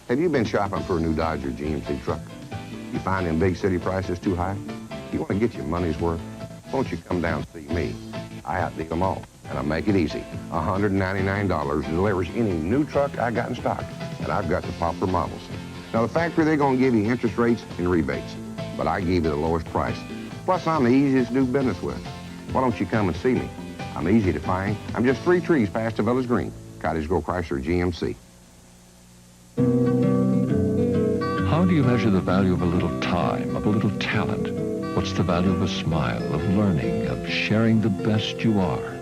Have you been shopping for a new Dodge or GMC truck? You find them big city prices too high? You want to get your money's worth? Won't you come down and see me? I outdeal them all, and I make it easy. $199 delivers any new truck I got in stock, and I've got the popular models. Now, the factory, they're going to give you interest rates and rebates, but I give you the lowest price. Plus, I'm the easiest to do business with. Why don't you come and see me? I'm easy to find. I'm just 3 trees past the Village Green. Cottageville Chrysler GMC. How do you measure the value of a little time, of a little talent? What's the value of a smile, of learning, of sharing the best you are?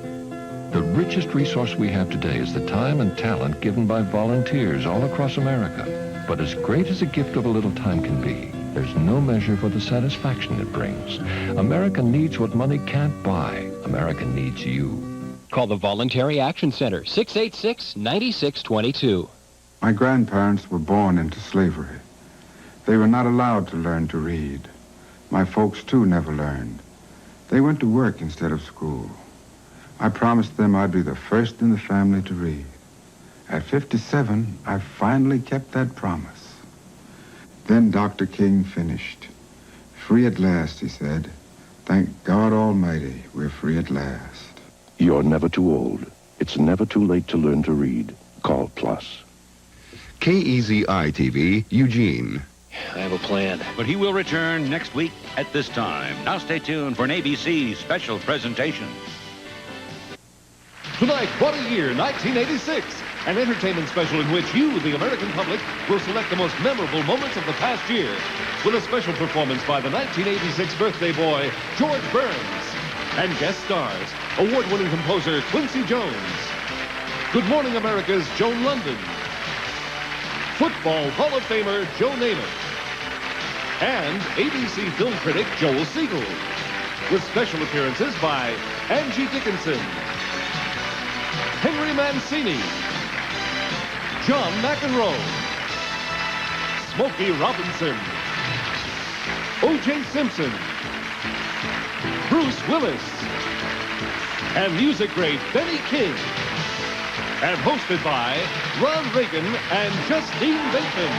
The richest resource we have today is the time and talent given by volunteers all across America. But as great as a gift of a little time can be, there's no measure for the satisfaction it brings. America needs what money can't buy. America needs you. Call the Voluntary Action Center, 686-9622. My grandparents were born into slavery. They were not allowed to learn to read. My folks, too, never learned. They went to work instead of school. I promised them I'd be the first in the family to read. At 57, I finally kept that promise. Then Dr. King finished. Free at last, he said. Thank God Almighty, we're free at last. You're never too old. It's never too late to learn to read. Call Plus. KEZI-TV, Eugene. I have a plan. But he will return next week at this time. Now stay tuned for an ABC special presentation. Tonight, What a Year, 1986. An entertainment special in which you, the American public, will select the most memorable moments of the past year. With a special performance by the 1986 birthday boy, George Burns. And guest stars, award-winning composer Quincy Jones. Good Morning America's Joan London. Football Hall of Famer Joe Namath. And ABC film critic Joel Siegel. With special appearances by Angie Dickinson, Henry Mancini, John McEnroe, Smokey Robinson, O.J. Simpson, Bruce Willis, and music great Benny King. And hosted by Ron Reagan and Justine Bateman.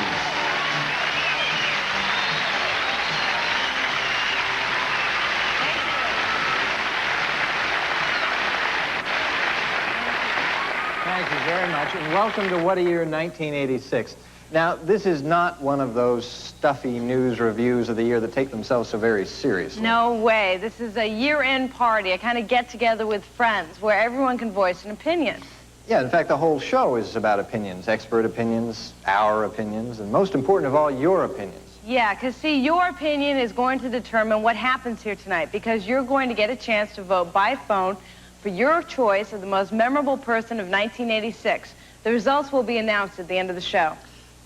Thank you very much, and welcome to What a Year 1986. Now, this is not one of those stuffy news reviews of the year that take themselves so very seriously. No way. This is a year-end party, a kind of get-together with friends where everyone can voice an opinion. Yeah, in fact, the whole show is about opinions, expert opinions, our opinions, and most important of all, your opinions. Yeah, because, see, your opinion is going to determine what happens here tonight, because you're going to get a chance to vote by phone for your choice of the most memorable person of 1986. The results will be announced at the end of the show.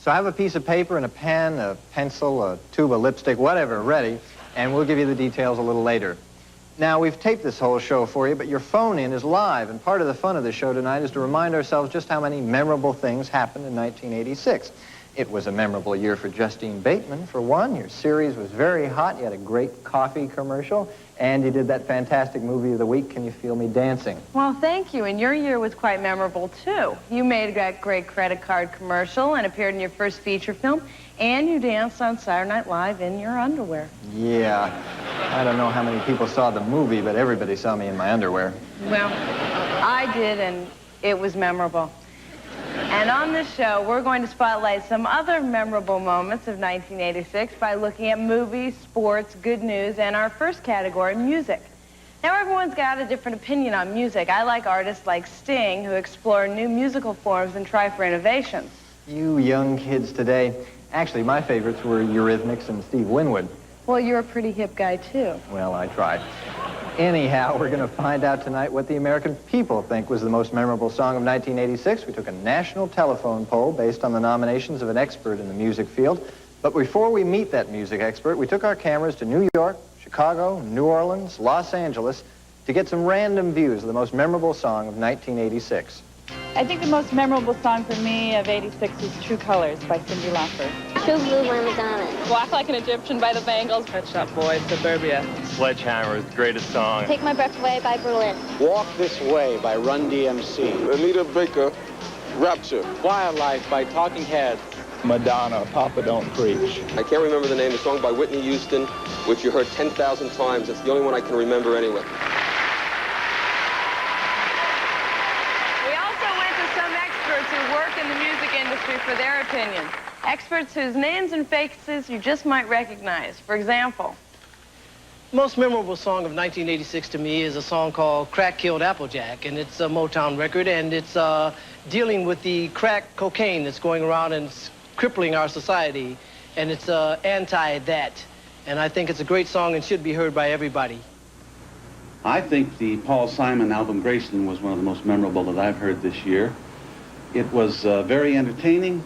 So have a piece of paper and a pen, a pencil, a tube of lipstick, whatever, ready, and we'll give you the details a little later. Now, we've taped this whole show for you, but your phone-in is live, and part of the fun of the show tonight is to remind ourselves just how many memorable things happened in 1986. It was a memorable year for Justine Bateman, for one. Your series was very hot. You had a great coffee commercial, and you did that fantastic movie of the week, Can You Feel Me Dancing? Well, thank you, and your year was quite memorable, too. You made that great credit card commercial and appeared in your first feature film, and you danced on Saturday Night Live in your underwear. Yeah. I don't know how many people saw the movie, but everybody saw me in my underwear. Well, I did, and it was memorable. And on this show, we're going to spotlight some other memorable moments of 1986 by looking at movies, sports, good news, and our first category, music. Now, everyone's got a different opinion on music. I like artists like Sting, who explore new musical forms and try for innovations. You young kids today, actually, my favorites were Eurythmics and Steve Winwood. Well, you're a pretty hip guy, too. Well, I tried. Anyhow, we're going to find out tonight what the American people think was the most memorable song of 1986. We took a national telephone poll based on the nominations of an expert in the music field. But before we meet that music expert, we took our cameras to New York, Chicago, New Orleans, Los Angeles to get some random views of the most memorable song of 1986. I think the most memorable song for me of 86 is True Colors by Cyndi Lauper. True Blue by Madonna. Walk Like an Egyptian by the Bangles. Pet Shop Boys, Suburbia. Sledgehammer is the greatest song. Take My Breath Away by Berlin. Walk This Way by Run DMC. Anita Baker, Rapture. Wildlife by Talking Heads. Madonna, Papa Don't Preach. I can't remember the name of the song by Whitney Houston, which you heard 10,000 times. It's the only one I can remember anyway. We also went to some experts who work in the music industry for their opinions. Experts whose names and faces you just might recognize. For example, most memorable song of 1986 to me is a song called Crack Killed Applejack, and it's a Motown record, and it's dealing with the crack cocaine that's going around and crippling our society, and it's anti-that. And I think it's a great song and should be heard by everybody. I think the Paul Simon album, Graceland, was one of the most memorable that I've heard this year. It was very entertaining,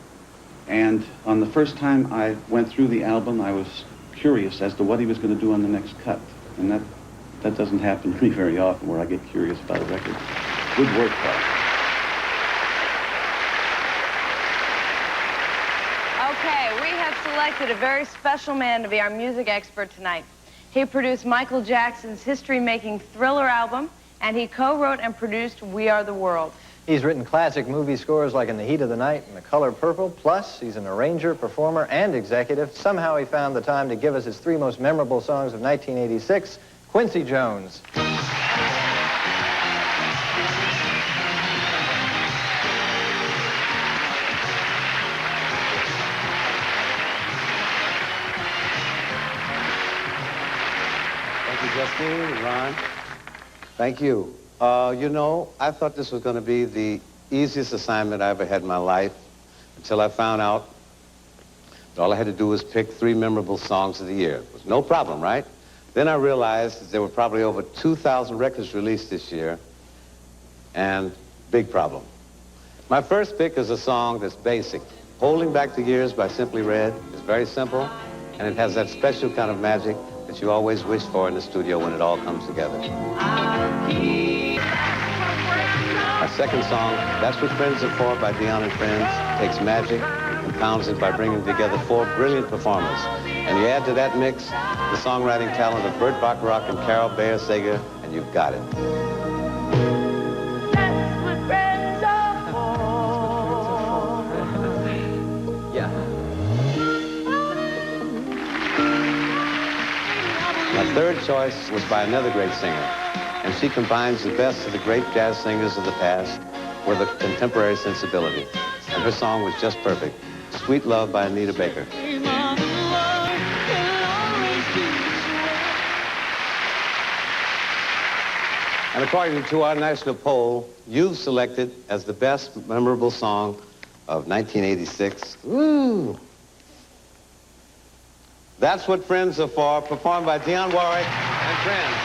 and on the first time I went through the album, I was curious as to what he was going to do on the next cut. And that doesn't happen to me very often, where I get curious about a record. Good work, Paul. okay, we have selected a very special man to be our music expert tonight. He produced Michael Jackson's history-making Thriller album, and he co-wrote and produced We Are the World. He's written classic movie scores like In the Heat of the Night and The Color Purple. Plus, he's an arranger, performer, and executive. Somehow he found the time to give us his 3 most memorable songs of 1986. Quincy Jones. Thank you, Justine, Ron. Thank you. You know, I thought this was going to be the easiest assignment I ever had in my life until I found out that all I had to do was pick 3 memorable songs of the year. It was no problem, right? Then I realized that there were probably over 2,000 records released this year, and big problem. My first pick is a song that's basic. Holding Back the Years by Simply Red is very simple, and it has that special kind of magic that you always wish for in the studio when it all comes together. My second song, That's What Friends Are For by Dion and Friends, takes magic and pounds it by bringing together 4 brilliant performers. And you add to that mix the songwriting talent of Burt Bacharach and Carol Bayer Sager, and you've got it. That's what friends are for. Yeah. My third choice was by another great singer, and she combines the best of the great jazz singers of the past with a contemporary sensibility. And her song was just perfect. Sweet Love by Anita Baker. And according to our national poll, you've selected as the best memorable song of 1986. Woo! That's What Friends Are For, performed by Dionne Warwick and Friends.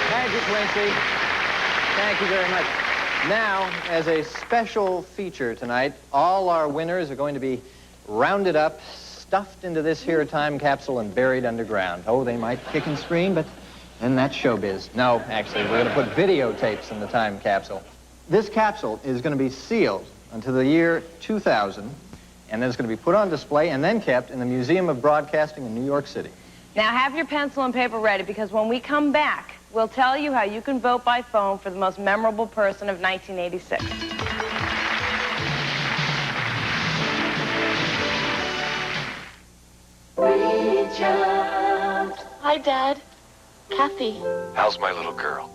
Thank you, Quincy. Thank you very much. Now, as a special feature tonight, all our winners are going to be rounded up, stuffed into this here time capsule, and buried underground. Oh, they might kick and scream, but then that's showbiz. No, actually, we're going to put videotapes in the time capsule. This capsule is going to be sealed until the year 2000, and then it's going to be put on display and then kept in the Museum of Broadcasting in New York City. Now have your pencil and paper ready, because when we come back, we'll tell you how you can vote by phone for the most memorable person of 1986. Reach out. Hi, Dad. Kathy. How's my little girl?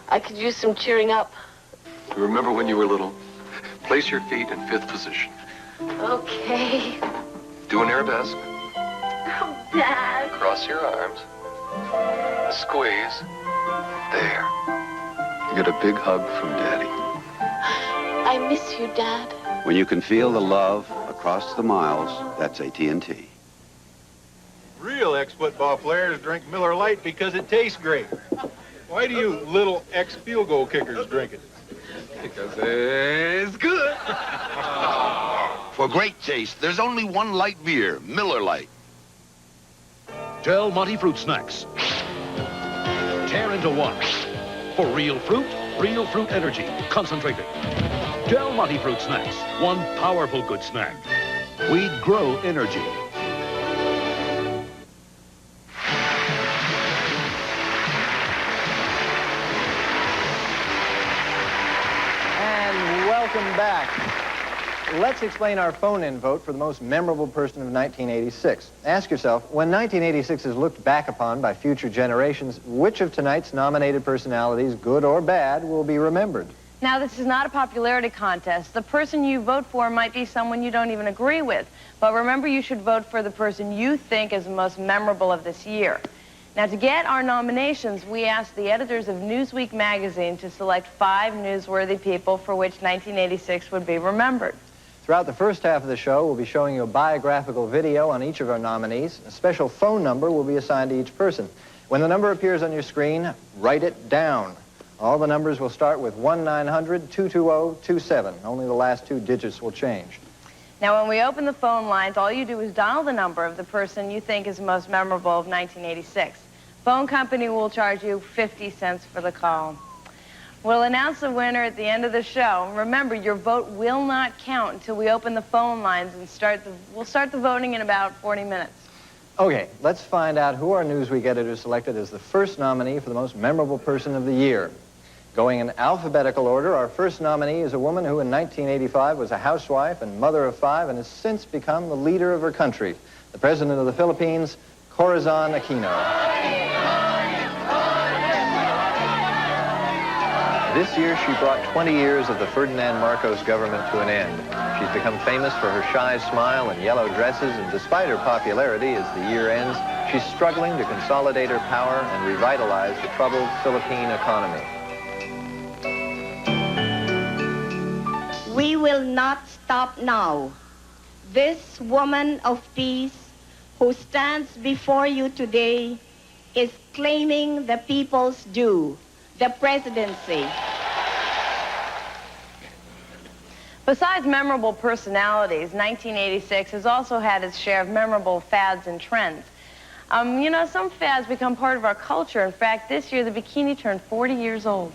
I could use some cheering up. You remember when you were little? Place your feet in 5th position. Okay. Do an arabesque. Oh, Dad. Cross your arms. Squeeze. There. You get a big hug from Daddy. I miss you, Dad. When you can feel the love across the miles, that's AT&T. Real ex-football players drink Miller Lite because it tastes great. Why do you little ex-field goal kickers drink it? Because it's good. For great taste, there's only one light beer, Miller Lite. Del Monte Fruit Snacks. Tear into one. For real fruit energy, concentrated. Del Monte Fruit Snacks. One powerful good snack. We grow energy. welcome back. Let's explain our phone-in vote for the most memorable person of 1986. Ask yourself, when 1986 is looked back upon by future generations, which of tonight's nominated personalities, good or bad, will be remembered? Now, this is not a popularity contest. The person you vote for might be someone you don't even agree with. But remember, you should vote for the person you think is the most memorable of this year. Now, to get our nominations, we asked the editors of Newsweek magazine to select 5 newsworthy people for which 1986 would be remembered. Throughout the first half of the show, we'll be showing you a biographical video on each of our nominees. A special phone number will be assigned to each person. When the number appears on your screen, write it down. All the numbers will start with 1-900-220-27. Only the last 2 digits will change. Now, when we open the phone lines, all you do is dial the number of the person you think is the most memorable of 1986. Phone company will charge you 50 cents for the call. We'll announce the winner at the end of the show. Remember, your vote will not count until we open the phone lines and we'll start the voting in about 40 minutes. Okay, let's find out who our Newsweek editor selected as the first nominee for the most memorable person of the year. Going in alphabetical order, our first nominee is a woman who in 1985 was a housewife and mother of 5 and has since become the leader of her country, the president of the Philippines, Corazon Aquino. This year, she brought 20 years of the Ferdinand Marcos government to an end. She's become famous for her shy smile and yellow dresses, and despite her popularity as the year ends, she's struggling to consolidate her power and revitalize the troubled Philippine economy. We will not stop now. This woman of peace who stands before you today is claiming the people's due, the presidency. Besides memorable personalities, 1986 has also had its share of memorable fads and trends. You know, some fads become part of our culture. In fact, this year the bikini turned 40 years old.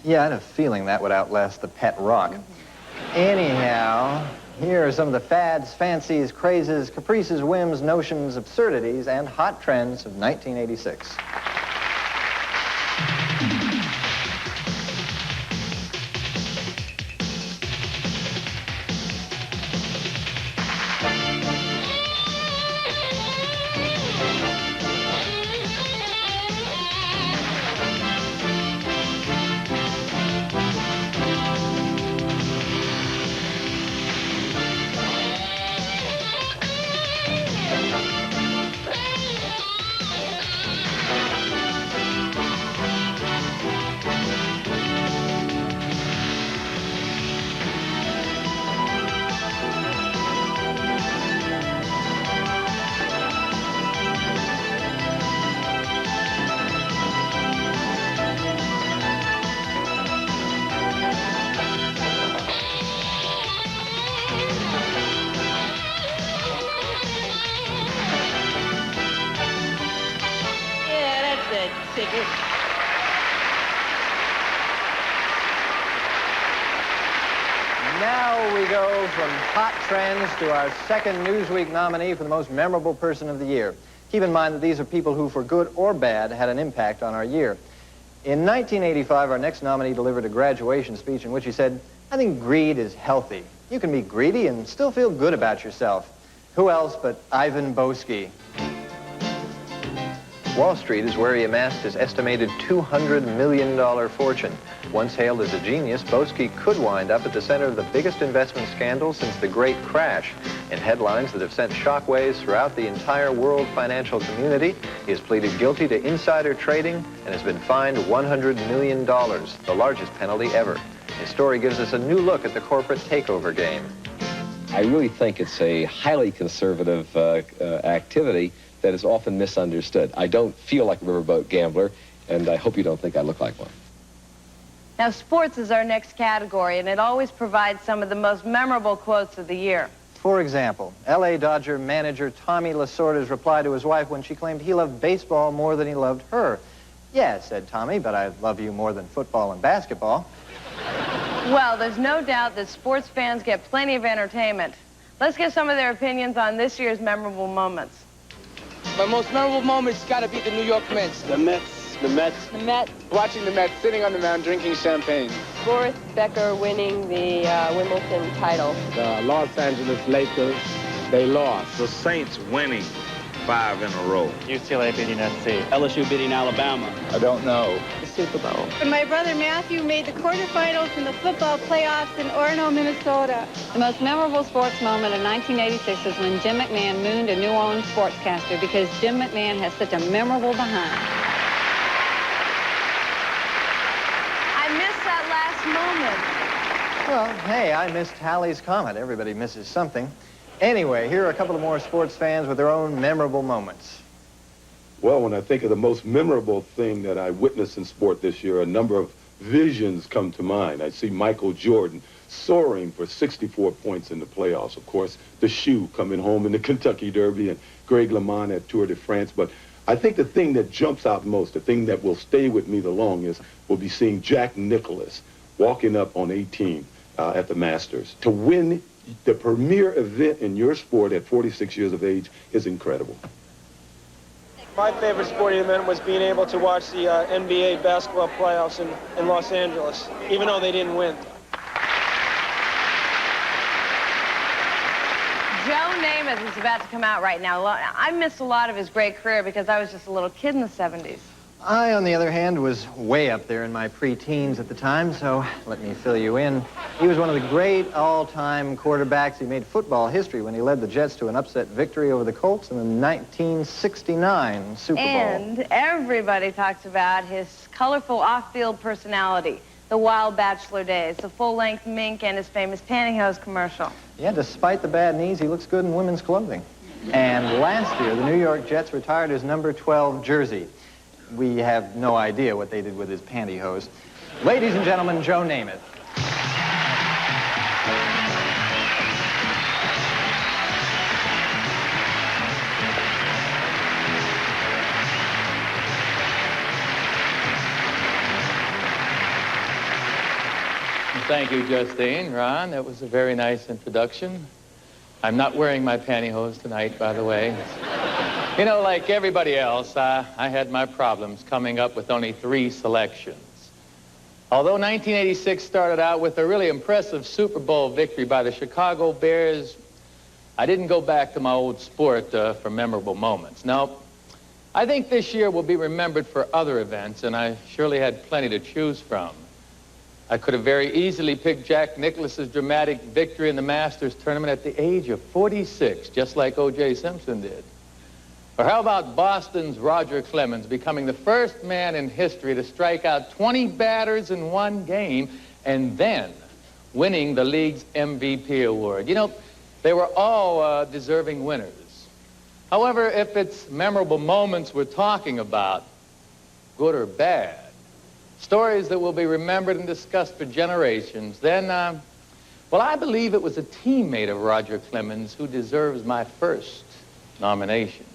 Yeah, I had a feeling that would outlast the pet rock. Anyhow, here are some of the fads, fancies, crazes, caprices, whims, notions, absurdities, and hot trends of 1986. Now we go from hot trends to our second Newsweek nominee for the most memorable person of the year. Keep in mind that these are people who, for good or bad, had an impact on our year. In 1985, our next nominee delivered a graduation speech in which he said, "I think greed is healthy. You can be greedy and still feel good about yourself." Who else but Ivan Boesky? Wall Street is where he amassed his estimated $200 million fortune. Once hailed as a genius, Boesky could wind up at the center of the biggest investment scandal since the Great Crash. In headlines that have sent shockwaves throughout the entire world financial community, he has pleaded guilty to insider trading and has been fined $100 million, the largest penalty ever. His story gives us a new look at the corporate takeover game. I really think it's a highly conservative activity that is often misunderstood. I don't feel like a riverboat gambler, and I hope you don't think I look like one. Now, sports is our next category, and it always provides some of the most memorable quotes of the year. For example, L.A. Dodger manager Tommy Lasorda's reply to his wife when she claimed he loved baseball more than he loved her. "Yeah," said Tommy, "but I love you more than football and basketball." Well, there's no doubt that sports fans get plenty of entertainment. Let's get some of their opinions on this year's memorable moments. My most memorable moment's got to be the New York Mets. The Mets The Mets. The Mets. Watching the Mets sitting on the mound drinking champagne. Boris Becker winning the Wimbledon title. The Los Angeles Lakers, they lost. The Saints winning 5 in a row. UCLA beating SC. LSU beating Alabama. I don't know. The Super Bowl. And my brother Matthew made the quarterfinals in the football playoffs in Orono, Minnesota. The most memorable sports moment of 1986 is when Jim McMahon mooned a New Orleans sportscaster because Jim McMahon has such a memorable behind. I missed that last moment. Well, hey, I missed Halley's Comet. Everybody misses something. Anyway, here are a couple of more sports fans with their own memorable moments. Well, when I think of the most memorable thing that I witnessed in sport this year, a number of visions come to mind. I see Michael Jordan soaring for 64 points in the playoffs. Of course, the shoe coming home in the Kentucky Derby and Greg LeMond at Tour de France. But I think the thing that jumps out most, the thing that will stay with me the longest, will be seeing Jack Nicklaus walking up on 18 at the Masters. To win the premier event in your sport at 46 years of age is incredible. My favorite sporting event was being able to watch the NBA basketball playoffs in Los Angeles, even though they didn't win. Joe Namath is about to come out right now. I missed a lot of his great career because I was just a little kid in the 70s. I, on the other hand, was way up there in my pre-teens at the time, so let me fill you in. He was one of the great all-time quarterbacks. He made football history when he led the Jets to an upset victory over the Colts in the 1969 Super Bowl. And everybody talks about his colorful off-field personality, the Wild Bachelor days, the full-length mink, and his famous pantyhose commercial. Yeah, despite the bad knees, he looks good in women's clothing. And last year, the New York Jets retired his number 12 jersey. We have no idea what they did with his pantyhose. Ladies and gentlemen, Joe Namath. Thank you, Justine. Ron, that was a very nice introduction. I'm not wearing my pantyhose tonight, by the way. You know, like everybody else, I had my problems coming up with only 3 selections. Although 1986 started out with a really impressive Super Bowl victory by the Chicago Bears, I didn't go back to my old sport for memorable moments. No, I think this year will be remembered for other events, and I surely had plenty to choose from. I could have very easily picked Jack Nicklaus's dramatic victory in the Masters tournament at the age of 46, just like O.J. Simpson did. Or how about Boston's Roger Clemens becoming the first man in history to strike out 20 batters in one game and then winning the league's MVP award? You know, they were all deserving winners. However, if it's memorable moments we're talking about, good or bad, stories that will be remembered and discussed for generations, then, well, I believe it was a teammate of Roger Clemens who deserves my first nomination.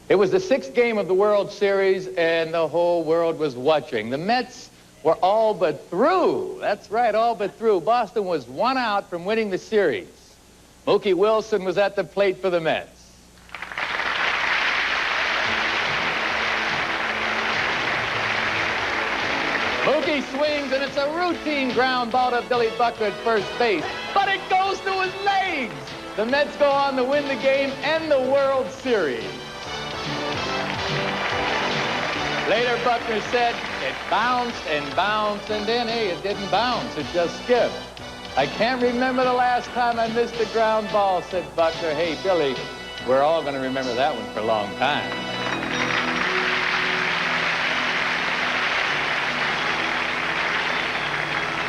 It was the 6th game of the World Series, and the whole world was watching. The Mets were all but through. That's right, all but through. Boston was 1 out from winning the series. Mookie Wilson was at the plate for the Mets. Mookie swings, and it's a routine ground ball to Billy Buckner at first base. But it goes to his legs. The Mets go on to win the game and the World Series. Later, Buckner said, it bounced and bounced, and then, hey, it didn't bounce. It just skipped. I can't remember the last time I missed a ground ball, said Buckner. Hey, Billy, we're all going to remember that one for a long time.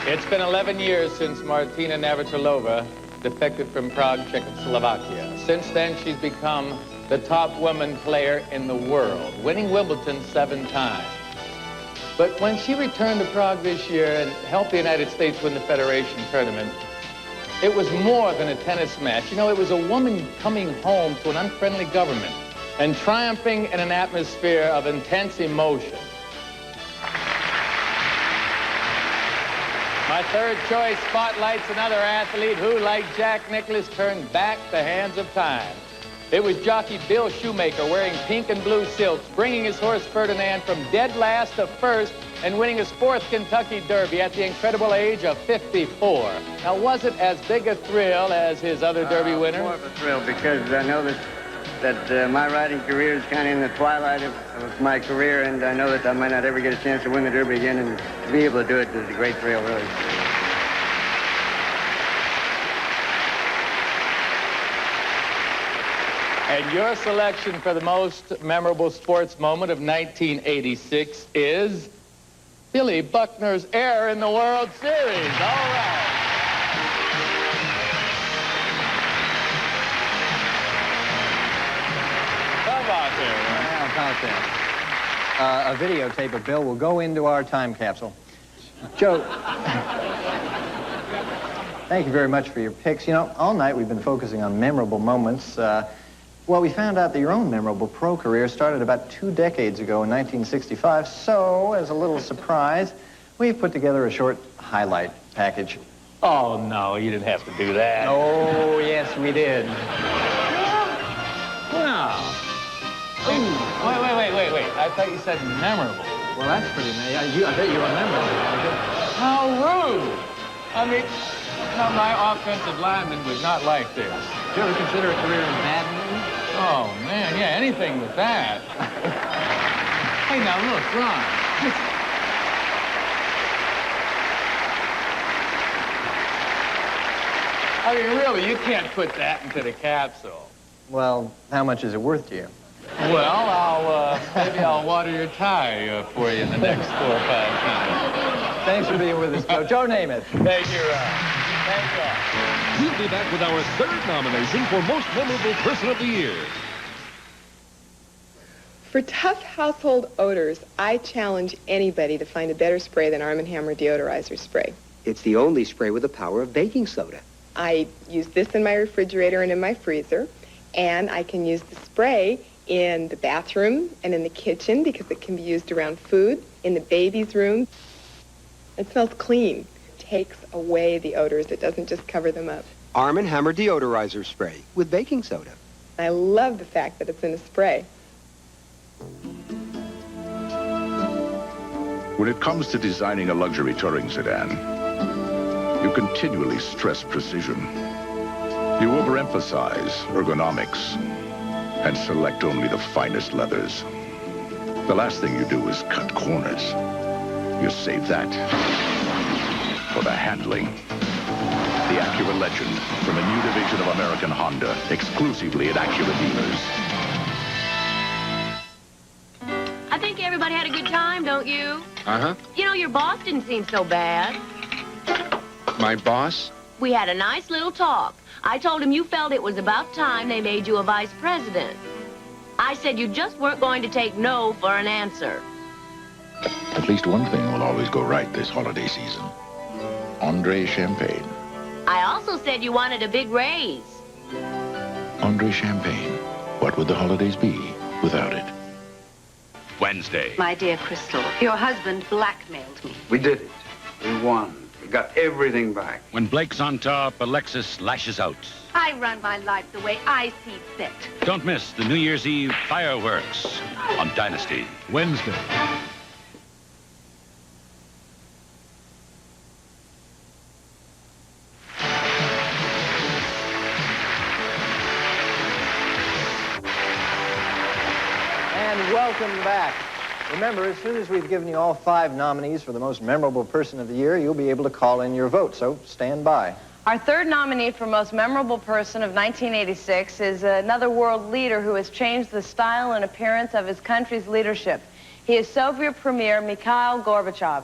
It's been 11 years since Martina Navratilova defected from Prague, Czechoslovakia. Since then, she's become the top woman player in the world, winning Wimbledon 7 times. But when she returned to Prague this year and helped the United States win the Federation tournament, it was more than a tennis match. You know, it was a woman coming home to an unfriendly government and triumphing in an atmosphere of intense emotion. My third choice spotlights another athlete who, like Jack Nicklaus, turned back the hands of time. It was jockey Bill Shoemaker wearing pink and blue silks, bringing his horse Ferdinand from dead last to first and winning his 4th Kentucky Derby at the incredible age of 54. Now, was it as big a thrill as his other Derby winner? More of a thrill because I know that my riding career is kind of in the twilight of my career, and I know that I might not ever get a chance to win the Derby again, and to be able to do it is a great thrill, really. And your selection for the most memorable sports moment of 1986 is Billy Buckner's error in the World Series. All right. Come on there. A videotape of Bill will go into our time capsule. Joe, thank you very much for your picks. You know, all night we've been focusing on memorable moments. Well, we found out that your own memorable pro career started about 2 decades ago in 1965, so as a little surprise, we've put together a short highlight package. Oh, no, you didn't have to do that. Oh, yes, we did. No. Wait. I thought you said memorable. Well, that's pretty nice. I bet you remember it. How rude. I mean, no, my offensive lineman was not like this. Did you ever consider a career in badminton? Oh, man, yeah, anything with that. Hey, now, look, Ron. I mean, really, you can't put that into the capsule. Well, how much is it worth to you? Well, maybe I'll water your tie for you in the next 4 or 5 minutes. Thanks for being with us, Joe. Joe Namath. Thank you, Ron. Thank you. We'll be back with our 3rd nomination for Most Memorable Person of the Year. For tough household odors, I challenge anybody to find a better spray than Arm & Hammer deodorizer spray. It's the only spray with the power of baking soda. I use this in my refrigerator and in my freezer, and I can use the spray in the bathroom and in the kitchen because it can be used around food, in the baby's room. It smells clean. Takes away the odors. It doesn't just cover them up. Arm & Hammer deodorizer spray with baking soda. I love the fact that it's in a spray. When it comes to designing a luxury touring sedan, you continually stress precision. You overemphasize ergonomics and select only the finest leathers. The last thing you do is cut corners. You save that for the handling. The Acura Legend from a new division of American Honda, exclusively at Acura dealers. I think everybody had a good time, don't you? Uh-huh. You know, your boss didn't seem so bad. My boss? We had a nice little talk. I told him you felt it was about time they made you a vice president. I said you just weren't going to take no for an answer. At least one thing will always go right this holiday season. Andre Champagne. I also said you wanted a big raise. Andre Champagne. What would the holidays be without it? Wednesday. My dear Crystal, your husband blackmailed me. We did it. We won. We got everything back. When Blake's on top, Alexis lashes out. I run my life the way I see fit. Don't miss the New Year's Eve fireworks on Dynasty. Wednesday. And welcome back. Remember, as soon as we've given you all 5 nominees for the most memorable person of the year, you'll be able to call in your vote, so stand by. Our 3rd nominee for most memorable person of 1986 is another world leader who has changed the style and appearance of his country's leadership. He is Soviet Premier Mikhail Gorbachev.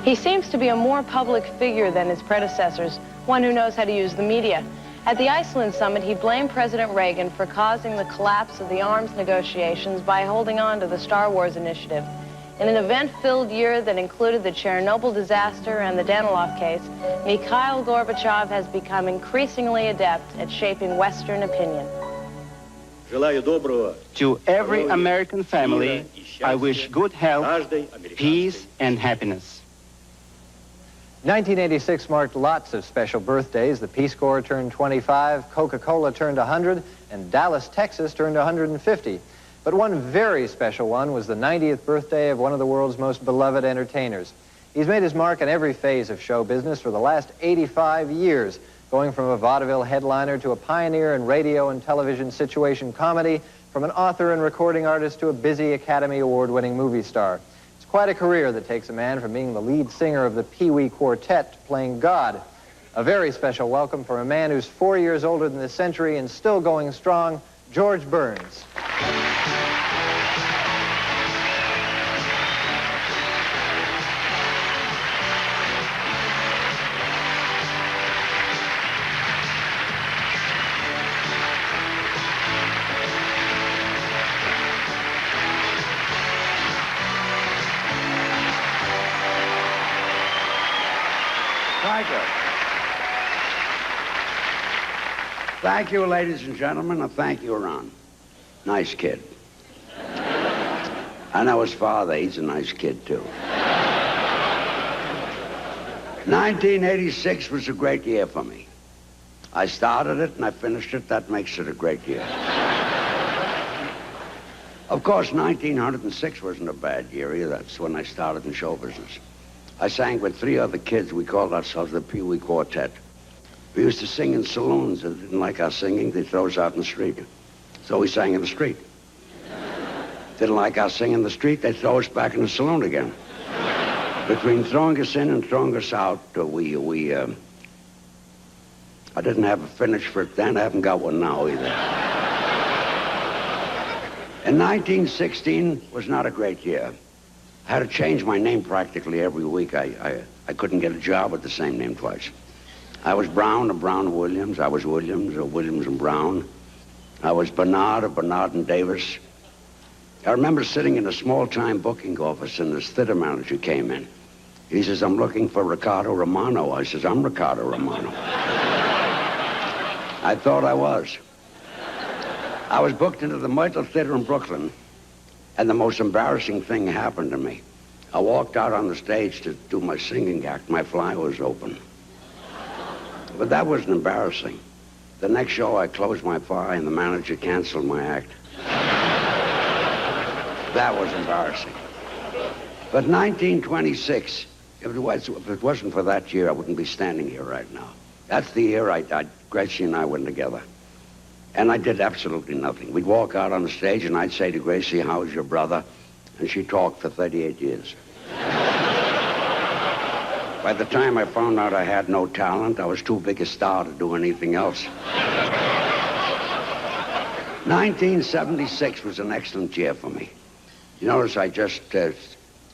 He seems to be a more public figure than his predecessors, one who knows how to use the media. At the Iceland summit, he blamed President Reagan for causing the collapse of the arms negotiations by holding on to the Star Wars initiative. In an event-filled year that included the Chernobyl disaster and the Danilov case, Mikhail Gorbachev has become increasingly adept at shaping Western opinion. To every American family, I wish good health, peace, and happiness. 1986 marked lots of special birthdays. The Peace Corps turned 25, Coca-Cola turned 100, and Dallas, Texas turned 150. But one very special one was the 90th birthday of one of the world's most beloved entertainers. He's made his mark in every phase of show business for the last 85 years, going from a vaudeville headliner to a pioneer in radio and television situation comedy, from an author and recording artist to a busy Academy Award-winning movie star. It's quite a career that takes a man from being the lead singer of the Pee Wee Quartet to playing God. A very special welcome for a man who's 4 years older than this century and still going strong, George Burns. Thank you. Thank you, ladies and gentlemen, and thank you, Ron. Nice kid. I know his father. He's a nice kid, too. 1986 was a great year for me. I started it and I finished it. That makes it a great year. Of course, 1906 wasn't a bad year either. That's when I started in show business. I sang with 3 other kids. We called ourselves the Pee Wee Quartet. We used to sing in saloons. They didn't like our singing. They'd throw us out in the street. So we sang in the street. Didn't like our singing in the street. They'd throw us back in the saloon again. Between throwing us in and throwing us out, I didn't have a finish for it then. I haven't got one now either. And 1916 was not a great year. I had to change my name practically every week. I couldn't get a job with the same name twice. I was Brown of Brown and Williams. I was Williams of Williams and Brown. I was Bernard of Bernard and Davis. I remember sitting in a small-time booking office and this theater manager came in. He says, "I'm looking for Ricardo Romano." I says, "I'm Ricardo Romano." I thought I was. I was booked into the Myrtle Theater in Brooklyn, and the most embarrassing thing happened to me. I walked out on the stage to do my singing act. My fly was open. But that wasn't embarrassing. The next show, I closed my fly, and the manager canceled my act. That was embarrassing. But 1926, if it wasn't for that year, I wouldn't be standing here right now. That's the year Gracie and I went together. And I did absolutely nothing. We'd walk out on the stage, and I'd say to Gracie, "How's your brother?" And she talked for 38 years. By the time I found out I had no talent, I was too big a star to do anything else. 1976 was an excellent year for me. You notice I just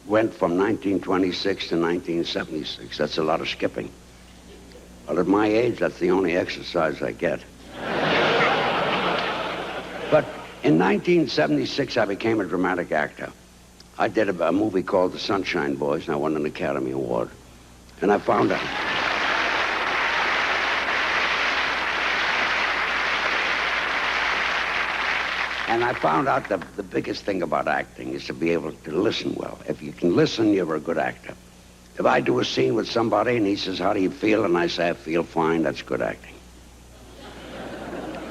went from 1926 to 1976. That's a lot of skipping. But at my age, that's the only exercise I get. But in 1976, I became a dramatic actor. I did a movie called The Sunshine Boys, and I won an Academy Award. And I found out... And I found out that the biggest thing about acting is to be able to listen well. If you can listen, you're a good actor. If I do a scene with somebody and he says, "How do you feel?" and I say, "I feel fine," that's good acting.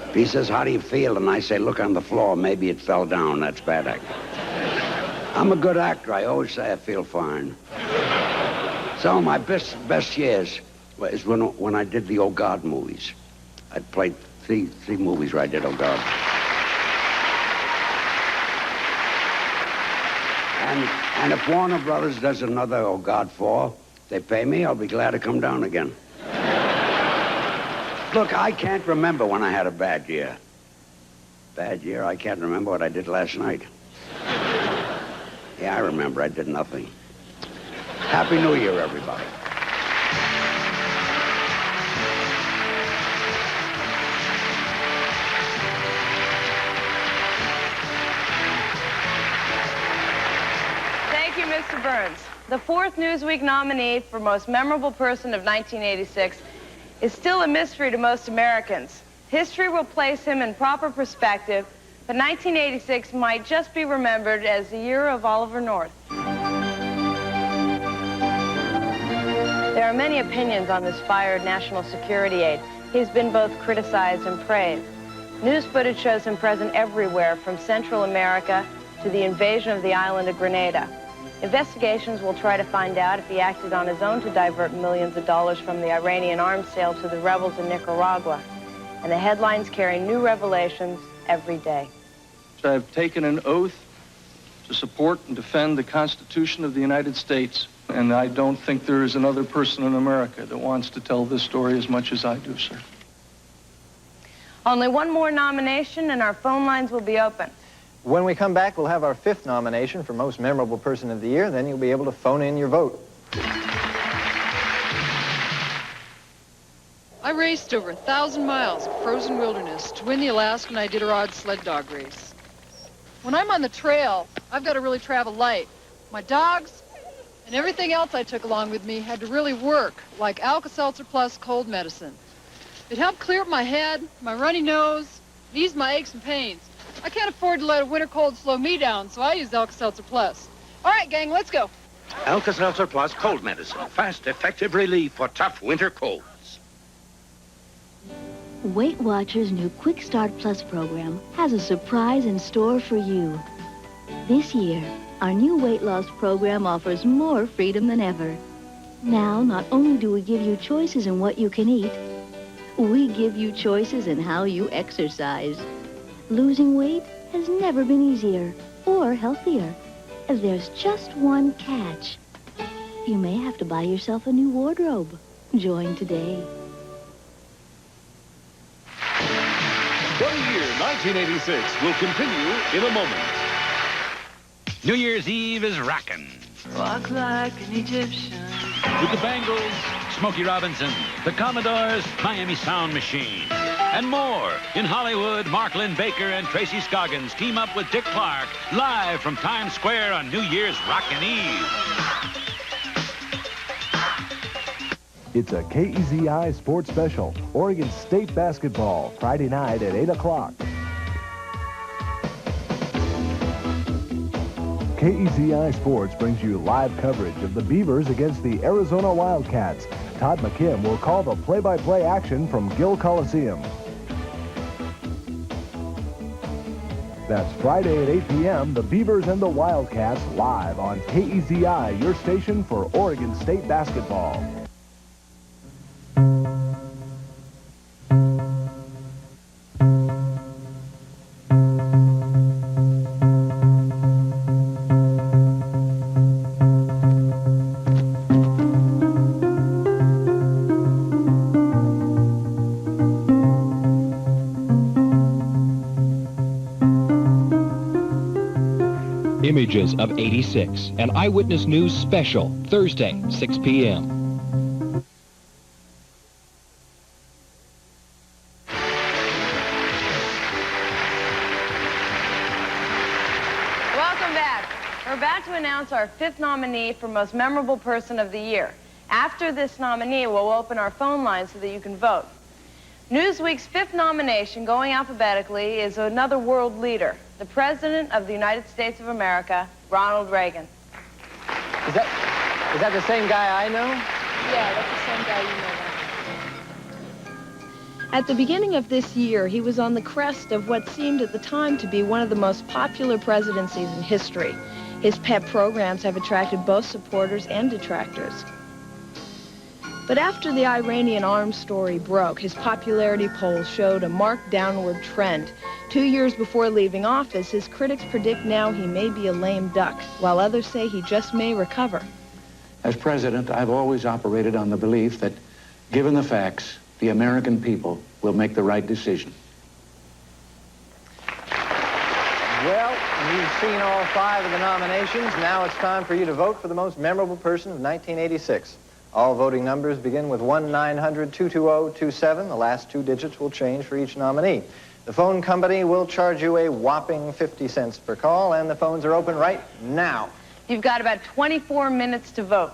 If he says, "How do you feel?" and I say, "Look on the floor, maybe it fell down," that's bad acting. I'm a good actor. I always say I feel fine. So my best years is when I did the Oh God movies. I played three movies where I did Oh God. And if Warner Brothers does another Oh God 4, they pay me, I'll be glad to come down again. Look, I can't remember when I had a bad year. Bad year? I can't remember what I did last night. Yeah, I remember. I did nothing. Happy New Year, everybody. Thank you, Mr. Burns. The 4th Newsweek nominee for Most Memorable Person of 1986 is still a mystery to most Americans. History will place him in proper perspective, but 1986 might just be remembered as the year of Oliver North. There are many opinions on this fired national security aide. He's been both criticized and praised. News footage shows him present everywhere, from Central America to the invasion of the island of Grenada. Investigations will try to find out if he acted on his own to divert millions of dollars from the Iranian arms sale to the rebels in Nicaragua. And the headlines carry new revelations every day. I've taken an oath to support and defend the Constitution of the United States, and I don't think there is another person in America that wants to tell this story as much as I do, sir. Only one more nomination and our phone lines will be open. When we come back, we'll have our 5th nomination for Most Memorable Person of the Year. Then you'll be able to phone in your vote. I raced over 1,000 miles of frozen wilderness to win the Alaskan Iditarod sled dog race. When I'm on the trail, I've got to really travel light. My dogs and everything else I took along with me had to really work, like Alka-Seltzer Plus cold medicine. It helped clear up my head, my runny nose, and ease my aches and pains. I can't afford to let a winter cold slow me down, so I use Alka-Seltzer Plus. All right, gang, let's go. Alka-Seltzer Plus cold medicine. Fast, effective relief for tough winter colds. Weight Watchers' new Quick Start Plus program has a surprise in store for you. This year, our new weight loss program offers more freedom than ever. Now, not only do we give you choices in what you can eat, we give you choices in how you exercise. Losing weight has never been easier or healthier. There's just one catch. You may have to buy yourself a new wardrobe. Join today. The year 1986 will continue in a moment. New Year's Eve is rockin'. Walk like an Egyptian. With the Bangles, Smokey Robinson, the Commodores, Miami Sound Machine, and more. In Hollywood, Mark Lynn Baker and Tracy Scoggins team up with Dick Clark live from Times Square on New Year's Rockin' Eve. It's a KEZI Sports Special. Oregon State basketball, Friday night at 8 o'clock. KEZI Sports brings you live coverage of the Beavers against the Arizona Wildcats. Todd McKim will call the play-by-play action from Gill Coliseum. That's Friday at 8 p.m., the Beavers and the Wildcats live on KEZI, your station for Oregon State basketball. Images of '86, an Eyewitness News special, Thursday, 6 p.m. Welcome back. We're about to announce our 5th nominee for Most Memorable Person of the Year. After this nominee, we'll open our phone line so that you can vote. Newsweek's 5th nomination, going alphabetically, is another world leader, the President of the United States of America, Ronald Reagan. Is that the same guy I know? Yeah, that's the same guy you know. At the beginning of this year, he was on the crest of what seemed at the time to be one of the most popular presidencies in history. His pet programs have attracted both supporters and detractors. But after the Iranian arms story broke, his popularity polls showed a marked downward trend. 2 years before leaving office, his critics predict now he may be a lame duck, while others say he just may recover. As president, I've always operated on the belief that, given the facts, the American people will make the right decision. Well, you've seen all 5 of the nominations. Now it's time for you to vote for the most memorable person of 1986. All voting numbers begin with 1-900-220-27. The last 2 digits will change for each nominee. The phone company will charge you a whopping 50 cents per call, and the phones are open right now. You've got about 24 minutes to vote.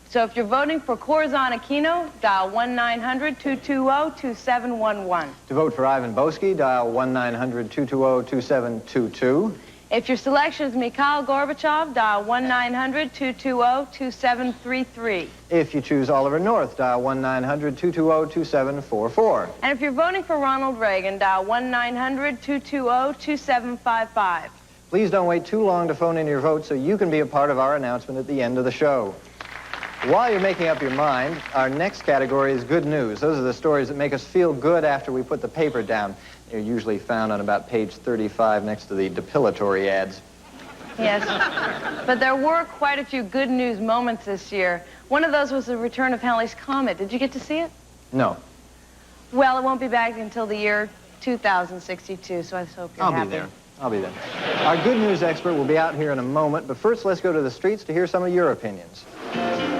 So if you're voting for Corazon Aquino, dial 1-900-220-2711. To vote for Ivan Boesky, dial 1-900-220-2722. If your selection is Mikhail Gorbachev, dial 1-900-220-2733. If you choose Oliver North, dial 1-900-220-2744. And if you're voting for Ronald Reagan, dial 1-900-220-2755. Please don't wait too long to phone in your vote so you can be a part of our announcement at the end of the show. While you're making up your mind, our next category is good news. Those are the stories that make us feel good after we put the paper down. They're usually found on about page 35 next to the depilatory ads. Yes, but there were quite a few good news moments this year. One of those was the return of Halley's Comet. Did you get to see it? No. Well, it won't be back until the year 2062, so I hope you're happy. I'll be there. I'll be there. Our good news expert will be out here in a moment, but first let's go to the streets to hear some of your opinions.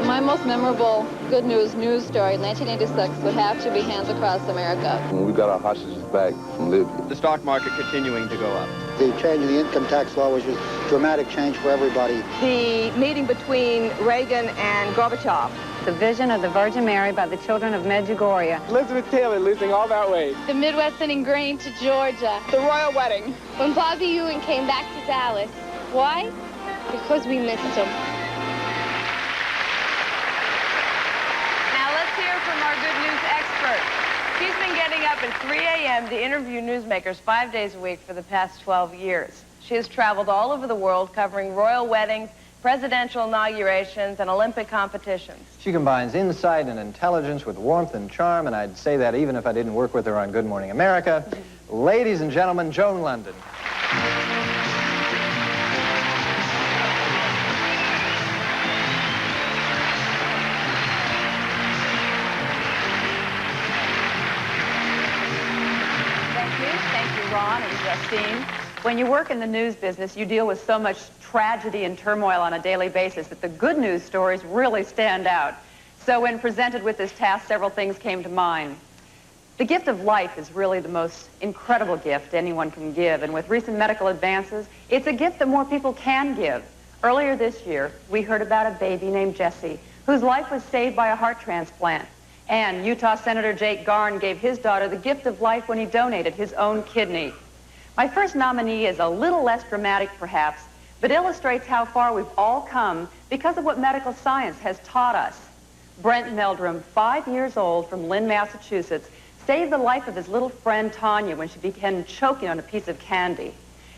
My most memorable good news story in 1986 would have to be Hands Across America. When we got our hostages back from Libya. The stock market continuing to go up. The change in the income tax law was a dramatic change for everybody. The meeting between Reagan and Gorbachev. The vision of the Virgin Mary by the children of Medjugorje. Elizabeth Taylor losing all that weight. The Midwest sending grain to Georgia. The royal wedding. When Bobby Ewing came back to Dallas. Why? Because we missed him. Now let's hear from our good news expert. She's been getting up at 3 a.m. to interview newsmakers 5 days a week for the past 12 years. She has traveled all over the world covering royal weddings, presidential inaugurations, and Olympic competitions. She combines insight and intelligence with warmth and charm, and I'd say that even if I didn't work with her on Good Morning America. Ladies and gentlemen, Joan London. Thank you, Ron and Justine. When you work in the news business, you deal with so much tragedy and turmoil on a daily basis that the good news stories really stand out. So when presented with this task, several things came to mind. The gift of life is really the most incredible gift anyone can give, and with recent medical advances, it's a gift that more people can give. Earlier this year, we heard about a baby named Jesse, whose life was saved by a heart transplant. And Utah Senator Jake Garn gave his daughter the gift of life when he donated his own kidney. My first nominee is a little less dramatic, perhaps, but illustrates how far we've all come because of what medical science has taught us. Brent Meldrum, 5 years old, from Lynn, Massachusetts, saved the life of his little friend Tanya when she began choking on a piece of candy.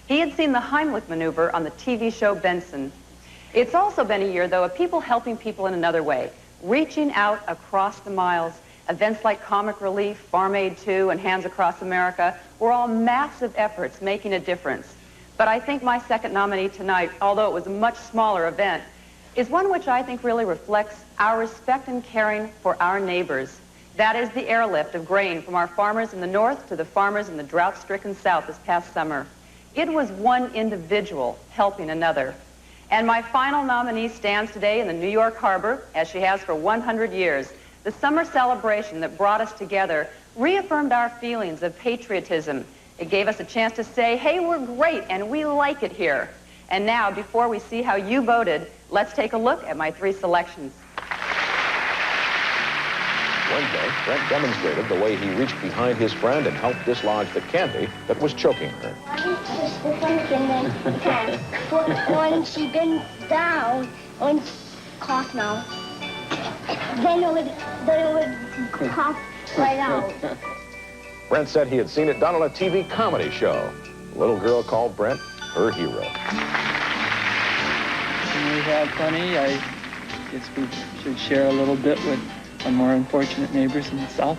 He had seen the Heimlich maneuver on the TV show Benson. It's also been a year, though, of people helping people in another way, reaching out across the miles. Events like Comic Relief, Farm Aid 2, and Hands Across America were all massive efforts making a difference. But I think my second nominee tonight, although it was a much smaller event, is one which I think really reflects our respect and caring for our neighbors. That is the airlift of grain from our farmers in the north to the farmers in the drought-stricken south this past summer. It was one individual helping another. And my final nominee stands today in the New York Harbor, as she has for 100 years. The summer celebration that brought us together reaffirmed our feelings of patriotism. It gave us a chance to say, hey, we're great and we like it here. And now, before we see how you voted, let's take a look at my 3 selections. Wednesday, Brent demonstrated the way he reached behind his friend and helped dislodge the candy that was choking her. When she bends down and cough now, then it would cough right out. Brent said he had seen it done on a TV comedy show. The little girl called Brent her hero. We have plenty. I guess we should share a little bit with our more unfortunate neighbors in the south.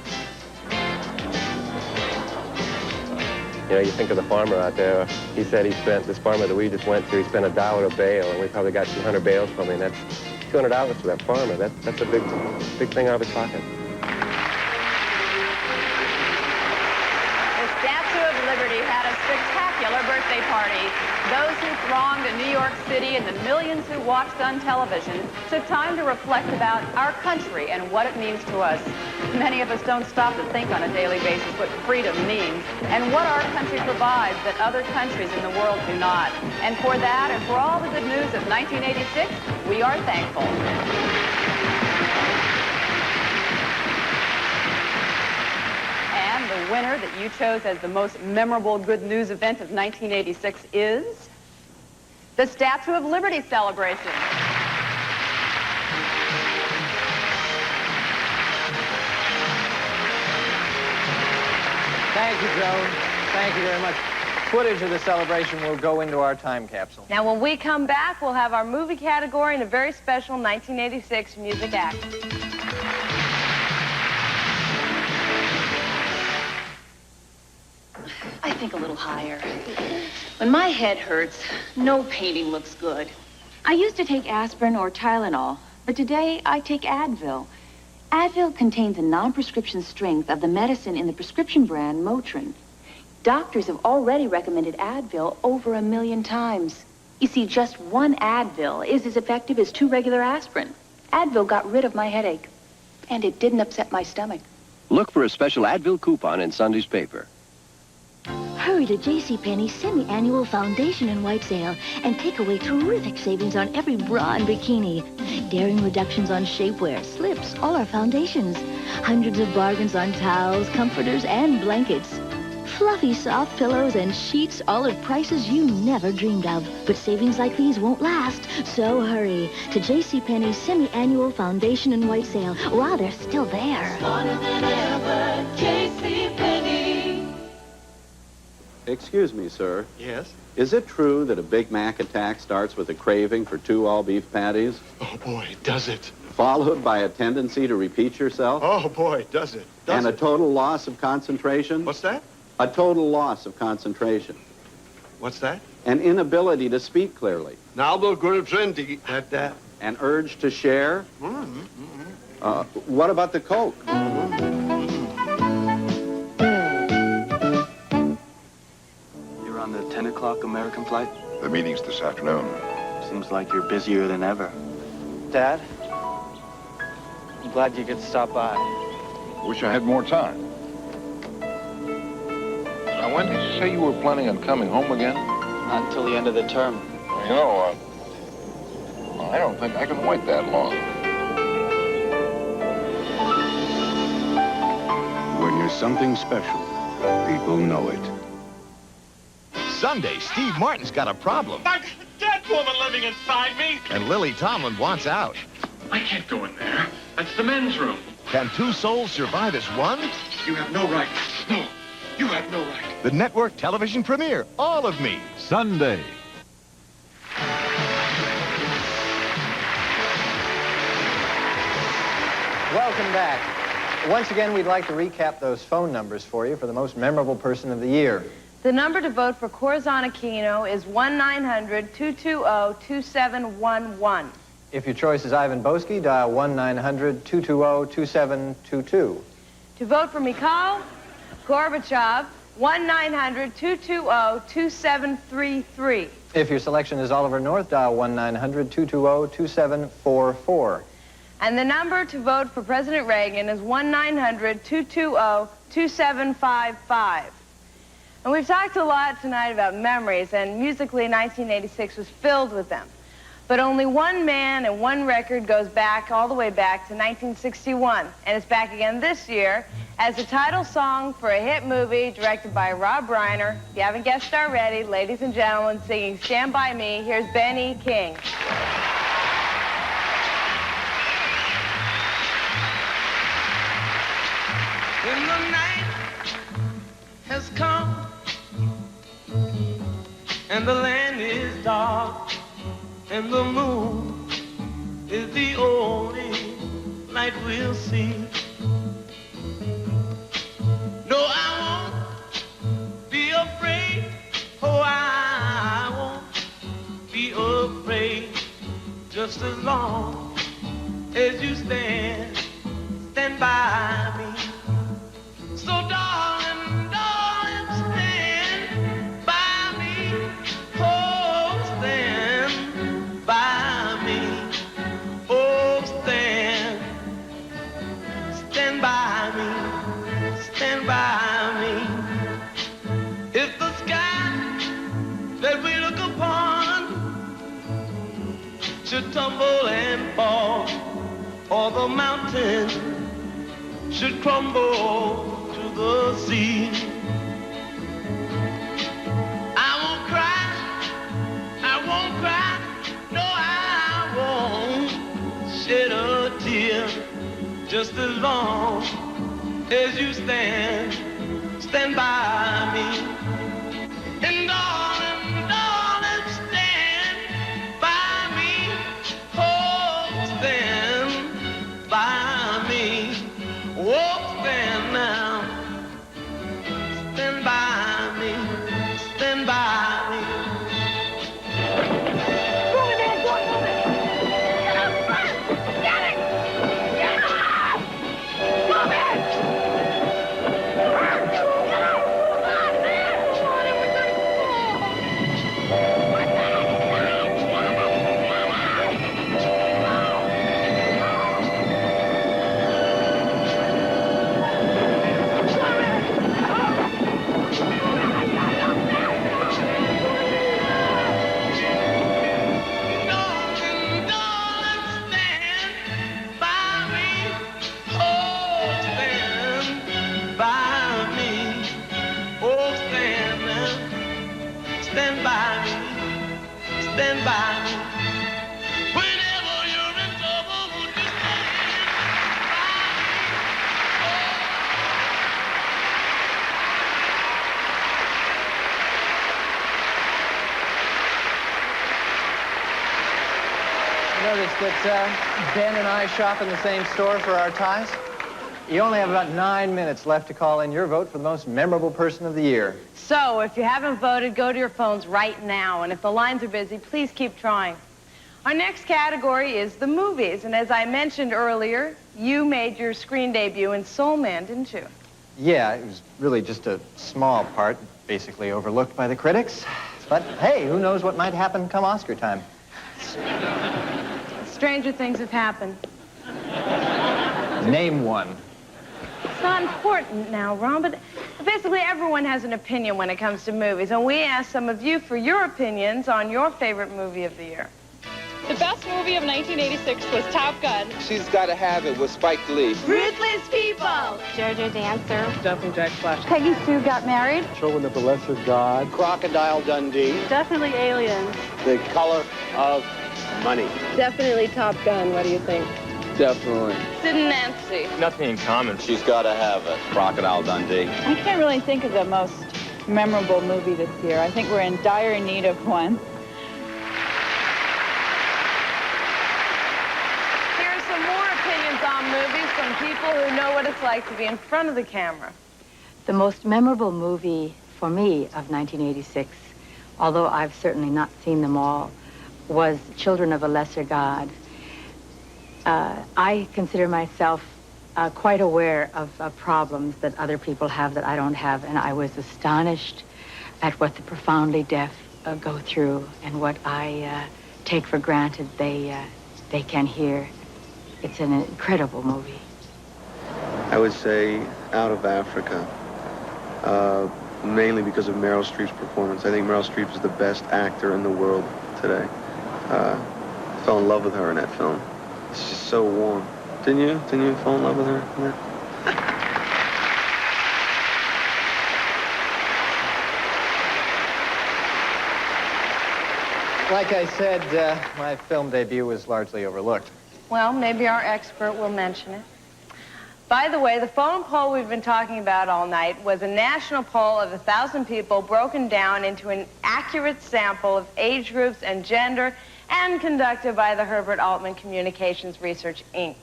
You know, you think of the farmer out there. He said he spent, this farmer that we just went to, he spent $1 a bale, and we probably got 200 bales from him. That's $200 for that farmer. That's a big thing out of his pocket. The Statue of Liberty had a spectacular birthday party. Those who thronged in New York City and the millions who watched on television took time to reflect about our country and what it means to us. Many of us don't stop to think on a daily basis what freedom means and what our country provides that other countries in the world do not. And for that and for all the good news of 1986, we are thankful. And the winner that you chose as the most memorable good news event of 1986 is the Statue of Liberty celebration. Thank you, Joan. Thank you very much. Footage of the celebration will go into our time capsule. Now, when we come back, we'll have our movie category and a very special 1986 music act. I think a little higher. When my head hurts, no painting looks good. I used to take aspirin or Tylenol, but today I take Advil. Advil contains a non-prescription strength of the medicine in the prescription brand Motrin. Doctors have already recommended Advil over 1 million times. You see, just one Advil is as effective as 2 regular aspirin. Advil got rid of my headache, and it didn't upset my stomach. Look for a special Advil coupon in Sunday's paper. Hurry to JCPenney's semi-annual foundation and white sale and take away terrific savings on every bra and bikini. Daring reductions on shapewear, slips, all our foundations. Hundreds of bargains on towels, comforters, and blankets. Fluffy soft pillows and sheets, all at prices you never dreamed of. But savings like these won't last, so hurry to JCPenney's semi-annual foundation and white sale while they're still there. Smarter than ever, JCPenney. Excuse me, sir. Yes? Is it true that a Big Mac attack starts with a craving for 2 all-beef patties? Oh, boy, does it. Followed by a tendency to repeat yourself? Oh, boy, does it. And a total loss of concentration? What's that? A total loss of concentration. What's that? An inability to speak clearly. Now we're going to at that. An urge to share? What about the Coke? You're on the 10 o'clock American flight? The meeting's this afternoon. Seems like you're busier than ever. Dad, I'm glad you could stop by. Wish I had more time. Now, when did you say you were planning on coming home again? Not until the end of the term. You know, I don't think I can wait that long. When you're something special, people know it. Sunday, Steve Martin's got a problem. I've got a dead woman living inside me. And Lily Tomlin wants out. I can't go in there. That's the men's room. Can 2 souls survive as one? You have no right. No, you have no right. The network television premiere, All of Me, Sunday. Welcome back. Once again, we'd like to recap those phone numbers for you for the most memorable person of the year. The number to vote for Corazon Aquino is 1-900-220-2711. If your choice is Ivan Boesky, dial 1-900-220-2722. To vote for Mikhail Gorbachev, 1-900-220-2733. If your selection is Oliver North, dial 1-900-220-2744. And the number to vote for President Reagan is 1-900-220-2755. And we've talked a lot tonight about memories, and musically 1986 was filled with them. But only one man and one record goes back, all the way back to 1961. And it's back again this year as the title song for a hit movie directed by Rob Reiner. If you haven't guessed already, ladies and gentlemen, singing Stand By Me, here's Benny King. When the night has come and the land is dark and the moon is the only light we'll see. No, I won't be afraid. Oh, I won't be afraid. Just as long as you stand by me. So darling, darling, stand by me. Oh, stand by me. Oh, stand by me. Stand by me. If the sky that we look upon should tumble and fall, or the mountain should crumble to the sea, I won't cry, just as long as you stand by me. And darling, darling, stand by me. Oh, stand by me. Oh, stand now. Stand by me. Stand by me. Stand by me, stand by me. Whenever you're in trouble, would you stand by You notice that Ben and I shop in the same store for our ties? You only have about 9 minutes left to call in your vote for the most memorable person of the year. So, if you haven't voted, go to your phones right now. And if the lines are busy, please keep trying. Our next category is the movies. And as I mentioned earlier, you made your screen debut in Soul Man, didn't you? Yeah, it was really just a small part, basically overlooked by the critics. But hey, who knows what might happen come Oscar time. Stranger things have happened. Name one. It's not important now, Ron, but basically everyone has an opinion when it comes to movies, and we asked some of you for your opinions on your favorite movie of the year. The best movie of 1986 was Top Gun. She's Gotta Have It with Spike Lee. Ruthless People. Jojo Dancer. Jumping Jack Flash. Peggy Sue Got Married. Children of the Lesser God. Crocodile Dundee. Definitely Aliens. The Color of Money. Definitely Top Gun. What do you think? Definitely. Sid and Nancy. Nothing in common. She's Gotta Have It. Crocodile Dundee. I can't really think of the most memorable movie this year. I think we're in dire need of one. Here are some more opinions on movies from people who know what it's like to be in front of the camera. The most memorable movie for me of 1986, although I've certainly not seen them all, was Children of a Lesser God. I consider myself quite aware of problems that other people have that I don't have, and I was astonished at what the profoundly deaf go through and what I take for granted they can hear. It's an incredible movie. I would say Out of Africa, mainly because of Meryl Streep's performance. I think Meryl Streep is the best actor in the world today. Fell in love with her in that film. It's just so warm. Didn't you? Didn't you fall in love with her? Yeah. Like I said, my film debut was largely overlooked. Well, maybe our expert will mention it. By the way, the phone poll we've been talking about all night was a national poll of 1,000 people broken down into an accurate sample of age groups and gender and conducted by the Herbert Altman Communications Research, Inc.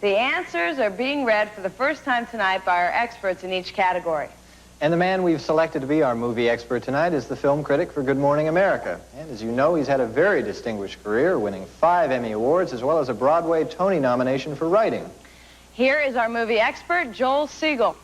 The answers are being read for the first time tonight by our experts in each category. And the man we've selected to be our movie expert tonight is the film critic for Good Morning America. And as you know, he's had a very distinguished career, winning 5 Emmy Awards as well as a Broadway Tony nomination for writing. Here is our movie expert, Joel Siegel.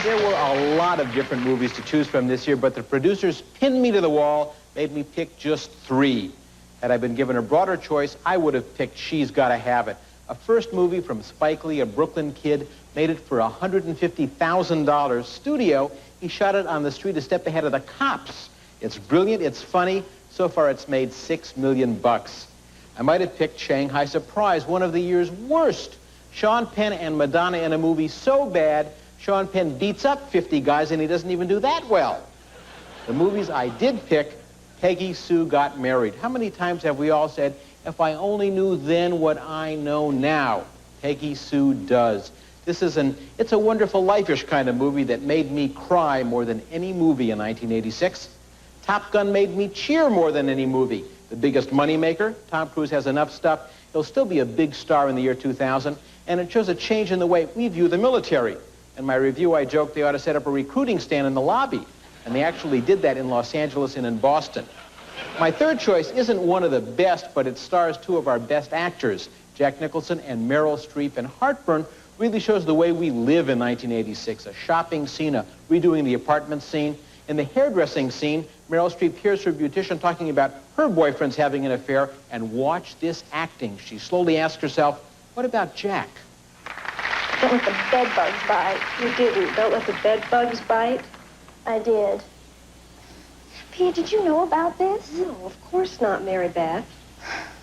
There were a lot of different movies to choose from this year, but the producers pinned me to the wall, made me pick just 3. Had I been given a broader choice, I would have picked She's Gotta Have It. A first movie from Spike Lee, a Brooklyn kid, made it for $150,000. Studio, he shot it on the street a step ahead of the cops. It's brilliant, it's funny. So far, it's made $6 million. I might have picked Shanghai Surprise, one of the year's worst. Sean Penn and Madonna in a movie so bad, Sean Penn beats up 50 guys, and he doesn't even do that well. The movies I did pick, Peggy Sue Got Married. How many times have we all said, if I only knew then what I know now? Peggy Sue does. It's a wonderful life-ish kind of movie that made me cry more than any movie in 1986. Top Gun made me cheer more than any movie. The biggest moneymaker. Tom Cruise has enough stuff. He'll still be a big star in the year 2000, and it shows a change in the way we view the military. In my review, I joked they ought to set up a recruiting stand in the lobby, and they actually did that in Los Angeles and in Boston. My third choice isn't one of the best, but it stars two of our best actors, Jack Nicholson and Meryl Streep, and Heartburn really shows the way we live in 1986. A shopping scene, a redoing the apartment scene. In the hairdressing scene, Meryl Streep hears her beautician talking about her boyfriend's having an affair, and watch this acting. She slowly asks herself, what about Jack? Don't let the bed bugs bite. You didn't. Don't let the bed bugs bite. I did. Pia, did you know about this? No, of course not, Mary Beth.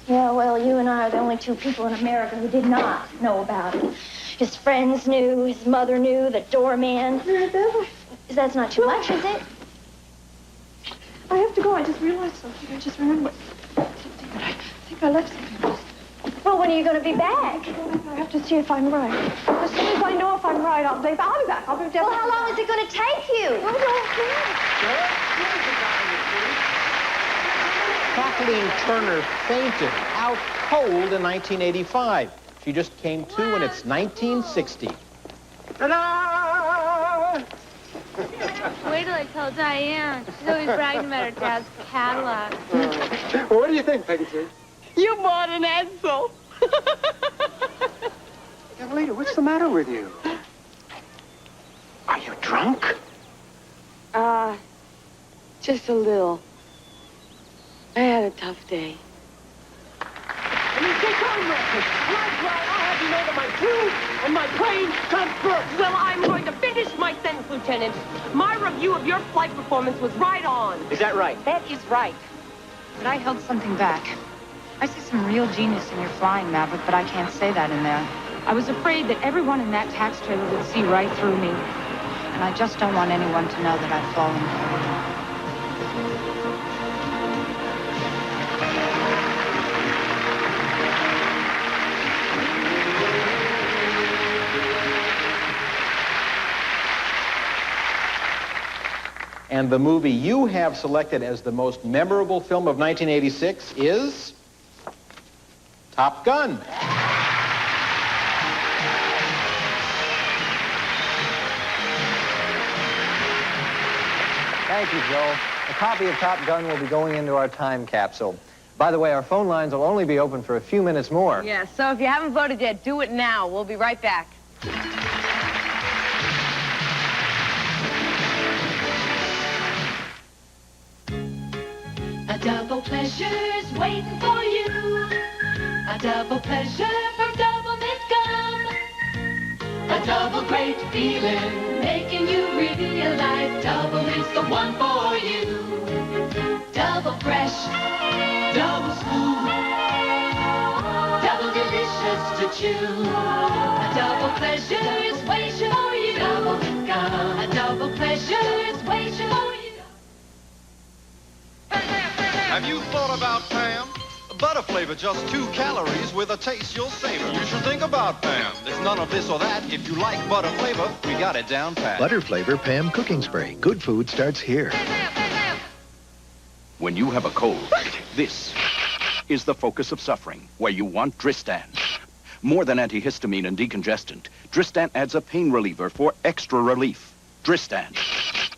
Yeah, well, you and I are the only two people in America who did not know about it. His friends knew, his mother knew, the doorman. Mary Beth, that's not too much, is it? I have to go. I just realized something. I just remembered something. I think I left something. Well, when are you going to be back? I have to see if I'm right. As soon as I know if I'm right, I'll be back. I'll be definitely. Well, how long is it going to take you? Kathleen Turner fainted out cold in 1985. She just came to when it's 1960. Ta-da! Wait till I tell Diane. She's always bragging about her dad's Cadillac. What do you think, Peggy Sue? You bought an Edsel. Evelina, what's the matter with you? Are you drunk? Just a little. I had a tough day. I'll have you know that my crew and my plane come first. Well, I'm going to finish my sentence, Lieutenant. My review of your flight performance was right on. Is that right? That is right. But I held something back. I see some real genius in your flying, Maverick, but I can't say that in there. I was afraid that everyone in that tax trailer would see right through me. And I just don't want anyone to know that I've fallen for you. And the movie you have selected as the most memorable film of 1986 is Top Gun. Thank you, Joel. A copy of Top Gun will be going into our time capsule. By the way, our phone lines will only be open for a few minutes more. Yeah, so if you haven't voted yet, do it now. We'll be right back. A double pleasure's waiting for you. A double pleasure from Double Mint Gum. A double great feeling, making you realize Double Mint's the one for you. Double fresh, double smooth, double delicious to chew. A double pleasure is waiting for you. Double Mint Gum. A double pleasure is waiting for you. Have you thought about Pam? Butter flavor, just 2 calories with a taste you'll savor. You should think about Pam. There's none of this or that. If you like butter flavor, we got it down pat. Butter flavor Pam cooking spray. Good food starts here. When you have a cold, this is the focus of suffering, where you want Dristan. More than antihistamine and decongestant, Dristan adds a pain reliever for extra relief. Dristan.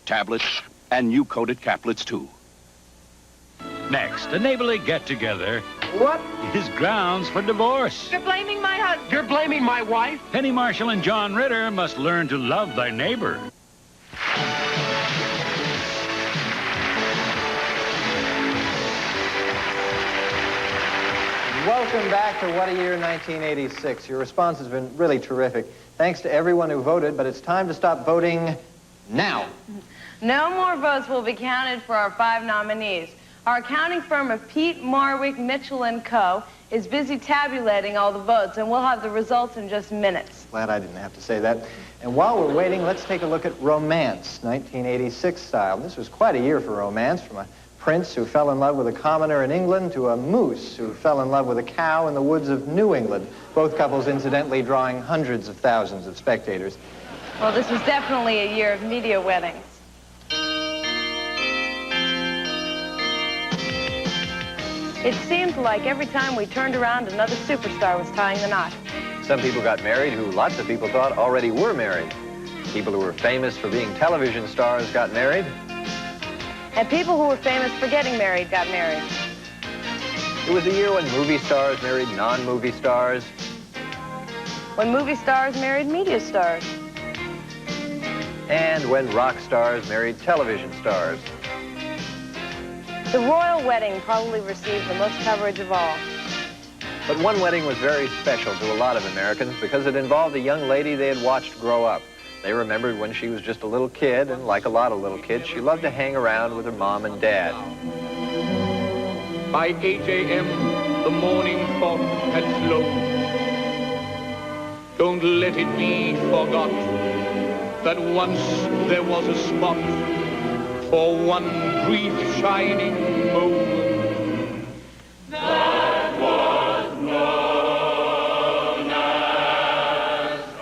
Tablets and new coated caplets, too. Next, a neighborly get-together What? is grounds for divorce. You're blaming my husband. You're blaming my wife? Penny Marshall and John Ritter must learn to love their neighbor. Welcome back to What a Year 1986. Your response has been really terrific. Thanks to everyone who voted, but it's time to stop voting now. No more votes will be counted for our 5 nominees. Our accounting firm of Pete, Marwick, Mitchell & Co. is busy tabulating all the votes, and we'll have the results in just minutes. Glad I didn't have to say that. And while we're waiting, let's take a look at Romance, 1986 style. This was quite a year for romance, from a prince who fell in love with a commoner in England to a moose who fell in love with a cow in the woods of New England. Both couples, incidentally, drawing hundreds of thousands of spectators. Well, this was definitely a year of media weddings. It seemed like every time we turned around, another superstar was tying the knot. Some people got married who lots of people thought already were married. People who were famous for being television stars got married. And people who were famous for getting married got married. It was a year when movie stars married non-movie stars. When movie stars married media stars. And when rock stars married television stars. The royal wedding probably received the most coverage of all. But one wedding was very special to a lot of Americans because it involved a young lady they had watched grow up. They remembered when she was just a little kid, and like a lot of little kids, she loved to hang around with her mom and dad. By 8 a.m., the morning fog had flown. Don't let it be forgot that once there was a spot for one brief shining moment. That was known as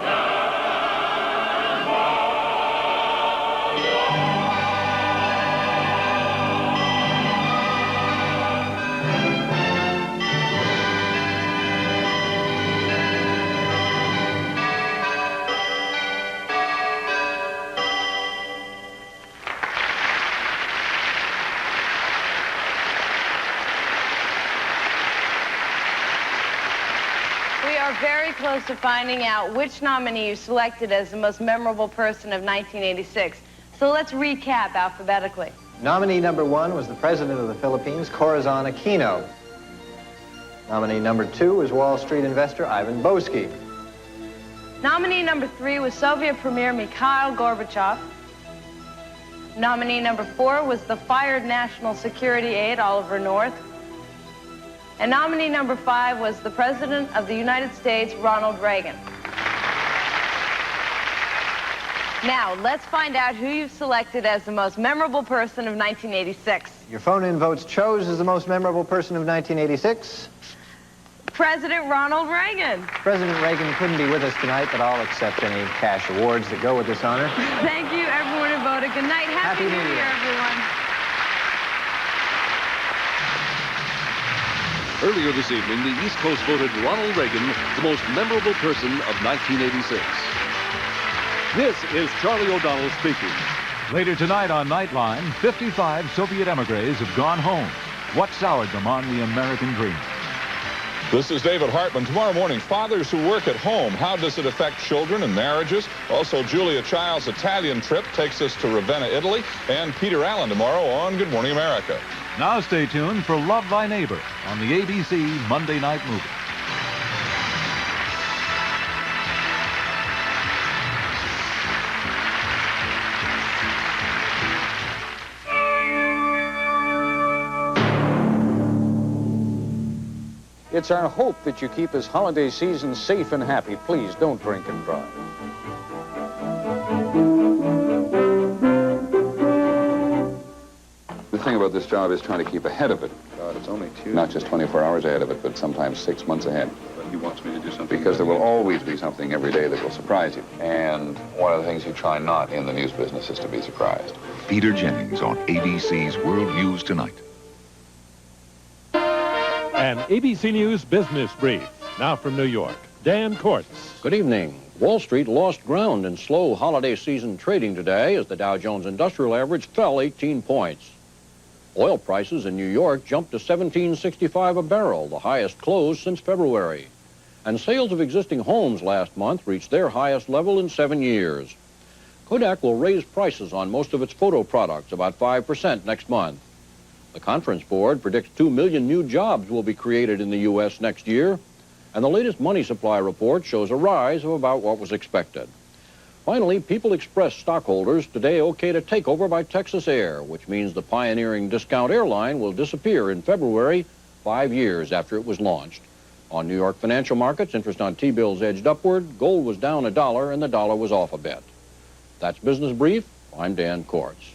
Very close to finding out which nominee you selected as the most memorable person of 1986. So let's recap alphabetically. Nominee number 1 was the president of the Philippines, Corazon Aquino. Nominee number 2 was Wall Street investor Ivan Boesky. Nominee number 3 was Soviet Premier Mikhail Gorbachev. Nominee number 4 was the fired National Security aide Oliver North. And nominee number 5 was the President of the United States, Ronald Reagan. Now, let's find out who you've selected as the most memorable person of 1986. Your phone-in votes chose as the most memorable person of 1986. President Ronald Reagan. President Reagan couldn't be with us tonight, but I'll accept any cash awards that go with this honor. Thank you, everyone who voted. Good night. Happy New Year, everyone. Earlier this evening, the East Coast voted Ronald Reagan the most memorable person of 1986. This is Charlie O'Donnell speaking. Later tonight on Nightline, 55 Soviet emigres have gone home. What soured them on the American dream? This is David Hartman. Tomorrow morning, fathers who work at home, how does it affect children and marriages? Also, Julia Child's Italian trip takes us to Ravenna, Italy, and Peter Allen tomorrow on Good Morning America. Now stay tuned for Love Thy Neighbor on the ABC Monday Night Movie. It's our hope that you keep this holiday season safe and happy. Please don't drink and drive. The thing about this job is trying to keep ahead of it. God, it's only Tuesday. Not just 24 hours ahead of it, but sometimes 6 months ahead. But he wants me to do something. Because there will always be something every day that will surprise you. And one of the things you try not in the news business is to be surprised. Peter Jennings on ABC's World News Tonight. An ABC News business brief. Now from New York, Dan Kortz. Good evening. Wall Street lost ground in slow holiday season trading today as the Dow Jones Industrial Average fell 18 points. Oil prices in New York jumped to $17.65 a barrel, the highest close since February. And sales of existing homes last month reached their highest level in 7 years. Kodak will raise prices on most of its photo products, about 5% next month. The Conference Board predicts 2 million new jobs will be created in the U.S. next year, and the latest money supply report shows a rise of about what was expected. Finally, People Express stockholders today okayed a takeover by Texas Air, which means the pioneering discount airline will disappear in February, 5 years after it was launched. On New York financial markets, interest on T-bills edged upward, gold was down $1, and the dollar was off a bit. That's Business Brief. I'm Dan Kortz.